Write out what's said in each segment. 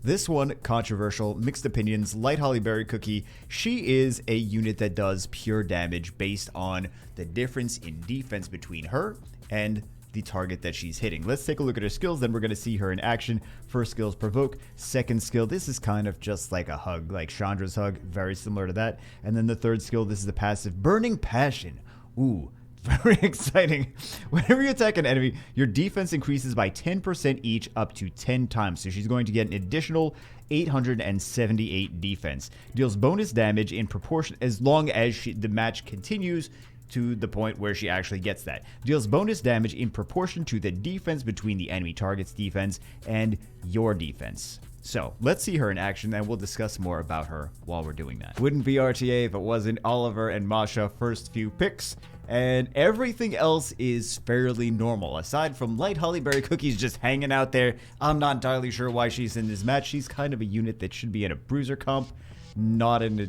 This one, controversial, mixed opinions. Light Hollyberry Cookie, she is a unit that does pure damage based on the difference in defense between her and the target that she's hitting. Let's take a look at her skills, then we're going to see her in action. First skill is Provoke. Second skill, this is kind of just like a hug, like Chandra's hug, very similar to that. And then the third skill, this is the passive, Burning Passion. Ooh, very exciting. Whenever you attack an enemy, your defense increases by 10% each up to 10 times. So she's going to get an additional 878 defense. Deals bonus damage in proportion as long as the match continues to the point where she actually gets that. Deals bonus damage in proportion to the defense between the enemy target's defense and your defense. So, let's see her in action, and we'll discuss more about her while we're doing that. Wouldn't be RTA if it wasn't Oliver and Masha first few picks, and everything else is fairly normal. Aside from Light Hollyberry Cookies just hanging out there, I'm not entirely sure why she's in this match. She's kind of a unit that should be in a bruiser comp, not in a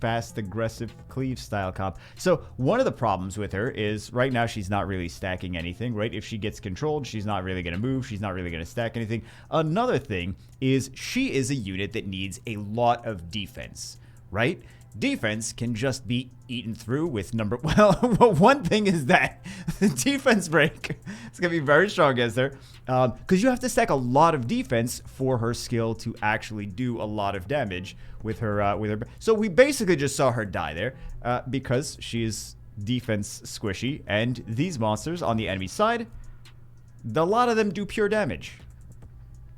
fast, aggressive cleave style comp. So one of the problems with her is right now she's not really stacking anything, right? If she gets controlled, she's not really going to move. She's not really going to stack anything. Another thing is she is a unit that needs a lot of defense, right? Defense can just be eaten through with well, one thing is that the defense break is going to be very strong against her because you have to stack a lot of defense for her skill to actually do a lot of damage with her. So we basically just saw her die there because she is defense squishy, and these monsters on the enemy side, a lot of them do pure damage.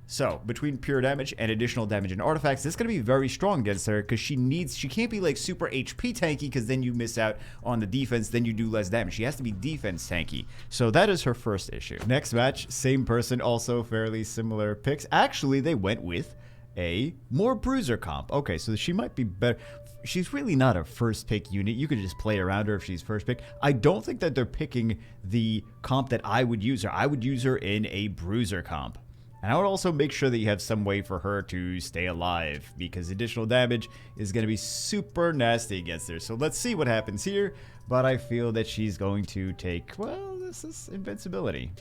So, between pure damage and additional damage and artifacts, this is going to be very strong against her because she can't be like super HP tanky because then you miss out on the defense, then you do less damage. She has to be defense tanky. So that is her first issue. Next match, same person, also fairly similar picks. Actually, they went with a more bruiser comp. Okay, so she might be better. She's really not a first pick unit. You could just play around her if she's first pick. I don't think that they're picking the comp that I would use her. I would use her in a bruiser comp. And I would also make sure that you have some way for her to stay alive, because additional damage is going to be super nasty against her. So let's see what happens here, but I feel that she's going to take, well, this is invincibility.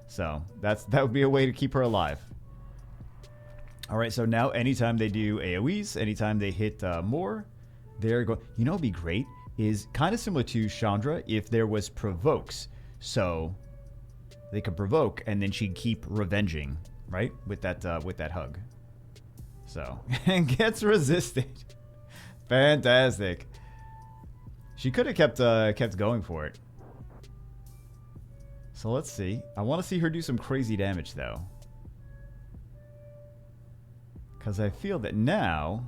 So that would be a way to keep her alive. All right, so now anytime they do AoEs, anytime they hit more, they're going, you know what would be great is kind of similar to Chandra if there was provokes. So they could provoke and then she'd keep revenging. Right? With that hug. So, and gets resisted. Fantastic. She could have kept going for it. So let's see. I want to see her do some crazy damage though. Because I feel that now...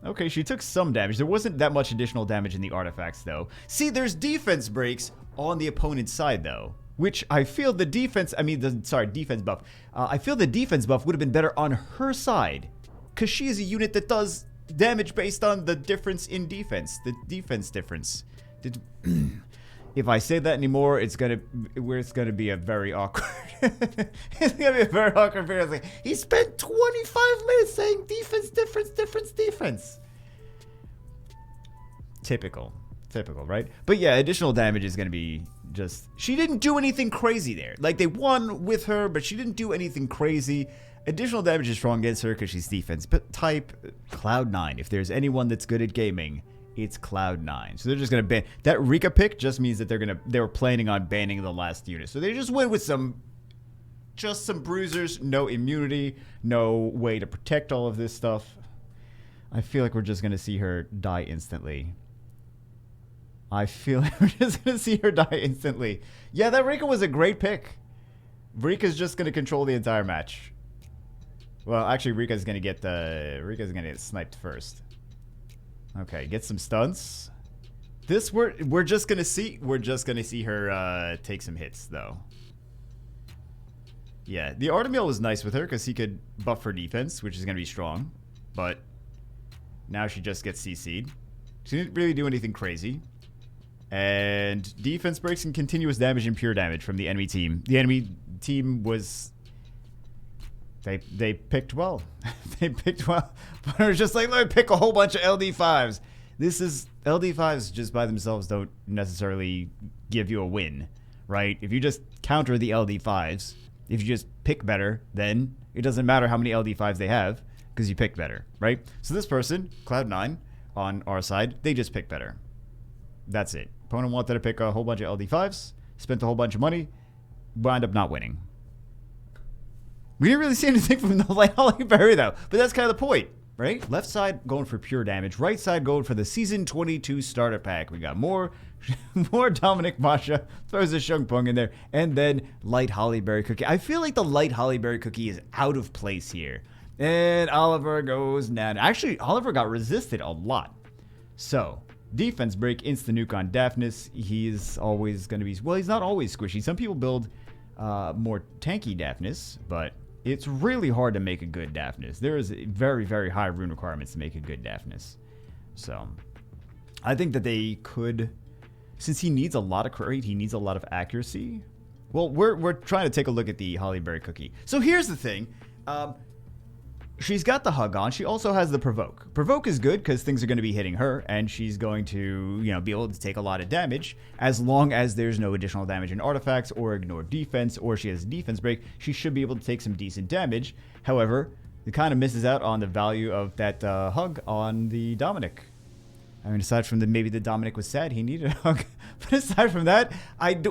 Okay, she took some damage. There wasn't that much additional damage in the artifacts though. See, there's defense breaks on the opponent's side though. Which I feel the defense, defense buff. I feel the defense buff would have been better on her side. Because she is a unit that does damage based on the difference in defense. The defense difference. If I say that anymore, it's gonna be a very awkward... it's gonna be a very awkward video. It's like, he spent 25 minutes saying defense, defense. Typical, right? But yeah, additional damage is gonna be... Just, she didn't do anything crazy there. Like, they won with her, but she didn't do anything crazy. Additional damage is strong against her because she's defense. But type Cloud9. If there's anyone that's good at gaming, it's Cloud9. So they're just going to ban. That Rika pick just means that they were planning on banning the last unit. So they just went with just some bruisers, no immunity, no way to protect all of this stuff. I feel like we're just going to see her die instantly. I feel like we're just going to see her die instantly. Yeah, that Rika was a great pick. Rika's just going to control the entire match. Well, actually, Rika's going to get sniped first. Okay, get some stunts. This we're just going to see her take some hits though. Yeah, the Artemil was nice with her because he could buff her defense, which is going to be strong. But now she just gets CC'd. She didn't really do anything crazy. And defense breaks and continuous damage and pure damage from the enemy team. The enemy team was... They picked well. They picked well. But it was just like, let me pick a whole bunch of LD5s. LD5s just by themselves don't necessarily give you a win, right? If you just counter the LD5s, If you just pick better, then it doesn't matter how many LD5s they have because you picked better, right? So this person, Cloud9, on our side, they just picked better. That's it. Opponent wanted to pick a whole bunch of LD5s, spent a whole bunch of money, wound up not winning. We didn't really see anything from the Light Hollyberry, though, but that's kind of the point, right? Left side going for pure damage, right side going for the Season 22 starter pack. We got more Dominic Masha, throws a Shungpung in there, and then Light Hollyberry Cookie. I feel like the Light Hollyberry Cookie is out of place here. And Oliver goes nana. Actually, Oliver got resisted a lot. So, defense break, instant nuke on Daphnis. He's always going to be... Well, he's not always squishy. Some people build more tanky Daphnis, but it's really hard to make a good Daphnis. There is very, very high rune requirements to make a good Daphnis. So, I think that they could... Since he needs a lot of crate, he needs a lot of accuracy. Well, we're trying to take a look at the Hollyberry Cookie. So here's the thing. She's got the hug on. She also has the provoke. Provoke is good because things are going to be hitting her, and she's going to, you know, be able to take a lot of damage as long as there's no additional damage in artifacts or ignore defense, or she has a defense break. She should be able to take some decent damage. However, it kind of misses out on the value of that hug on the Dominic. I mean, aside from maybe the Dominic was sad, he needed a hug. But aside from that,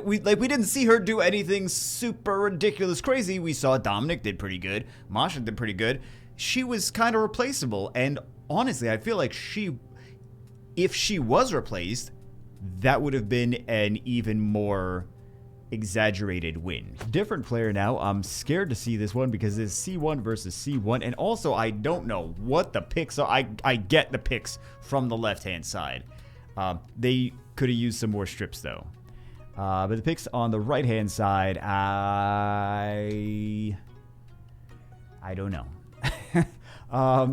we didn't see her do anything super ridiculous crazy. We saw Dominic did pretty good. Masha did pretty good. She was kind of replaceable, and honestly, I feel like if she was replaced, that would have been an even more exaggerated win. Different player now. I'm scared to see this one because it's C1 versus C1, and also I don't know what the picks are. I get the picks from the left-hand side. They could have used some more strips though. But the picks on the right-hand side, I don't know.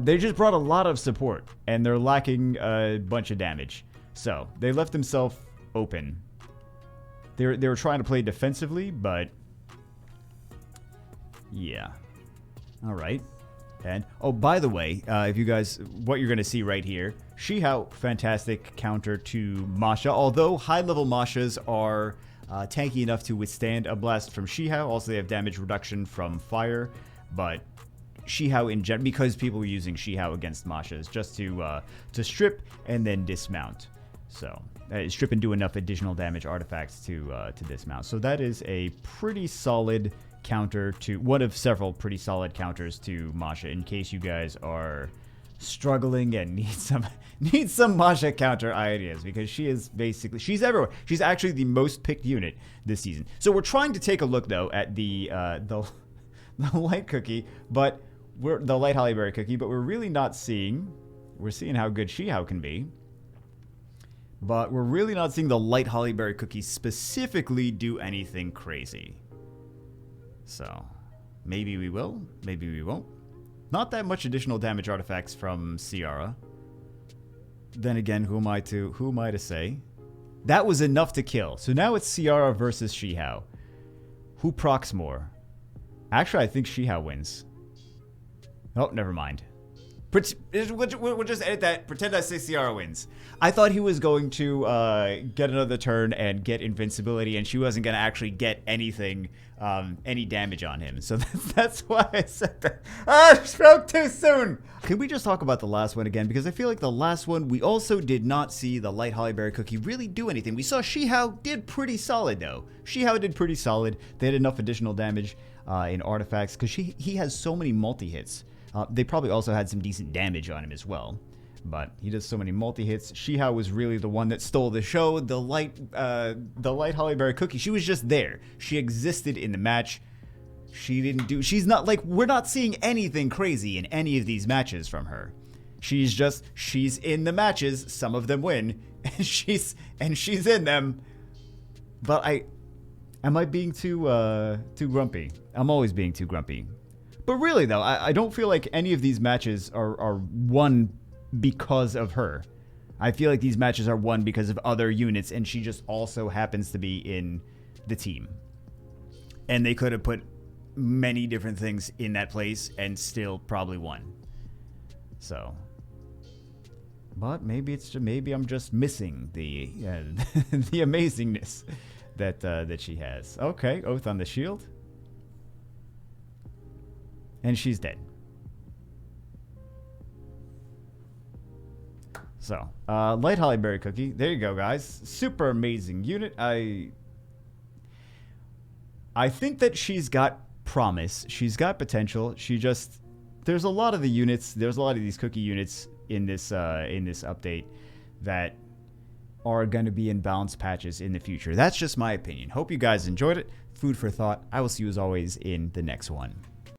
They just brought a lot of support, and they're lacking a bunch of damage. So, they left themselves open. They were trying to play defensively, but... Yeah. Alright. And, oh, by the way, if you guys... What you're going to see right here, Shihao, fantastic counter to Masha. Although high-level Mashas are tanky enough to withstand a blast from Shihao. Also, they have damage reduction from fire, but... Shihao in general, because people were using Shihao against Mashas just to strip and then dismount. So strip and do enough additional damage artifacts to dismount. So that is a pretty solid counter to one of several pretty solid counters to Masha. In case you guys are struggling and need some Masha counter ideas, because she's everywhere. She's actually the most picked unit this season. So we're trying to take a look though at the light cookie, but. The Light Hollyberry Cookie, but we're really not seeing... We're seeing how good Shihao can be. But we're really not seeing the Light Hollyberry Cookie specifically do anything crazy. So, maybe we will, maybe we won't. Not that much additional damage artifacts from Ciara. Then again, who am I to say? That was enough to kill. So now it's Ciara versus Shihao. Who procs more? Actually, I think Shihao wins. Oh, never mind. We'll just edit that. Pretend I say Ciara wins. I thought he was going to get another turn and get invincibility, and she wasn't going to actually get anything, any damage on him. So that's why I said that. I spoke too soon. Can we just talk about the last one again? Because I feel like the last one, we also did not see the Light Hollyberry Cookie really do anything. We saw Shihao did pretty solid, though. Shihao did pretty solid. They had enough additional damage in artifacts, because he has so many multi-hits. They probably also had some decent damage on him as well. But he does so many multi-hits. Shihao was really the one that stole the show. The Light Hollyberry Cookie, she was just there. She existed in the match. She's not like, we're not seeing anything crazy in any of these matches from her. She's in the matches. Some of them win. And she's in them. But am I being too grumpy? I'm always being too grumpy. But really, though, I don't feel like any of these matches are won because of her. I feel like these matches are won because of other units, and she just also happens to be in the team. And they could have put many different things in that place and still probably won. So, but maybe I'm just missing the the amazingness that she has. Okay, Oath on the Shield. And she's dead. So, Light Hollyberry Cookie. There you go, guys. Super amazing unit. I think that she's got promise. She's got potential. She just... There's a lot of the units. There's a lot of these cookie units in this update that are going to be in balance patches in the future. That's just my opinion. Hope you guys enjoyed it. Food for thought. I will see you as always in the next one.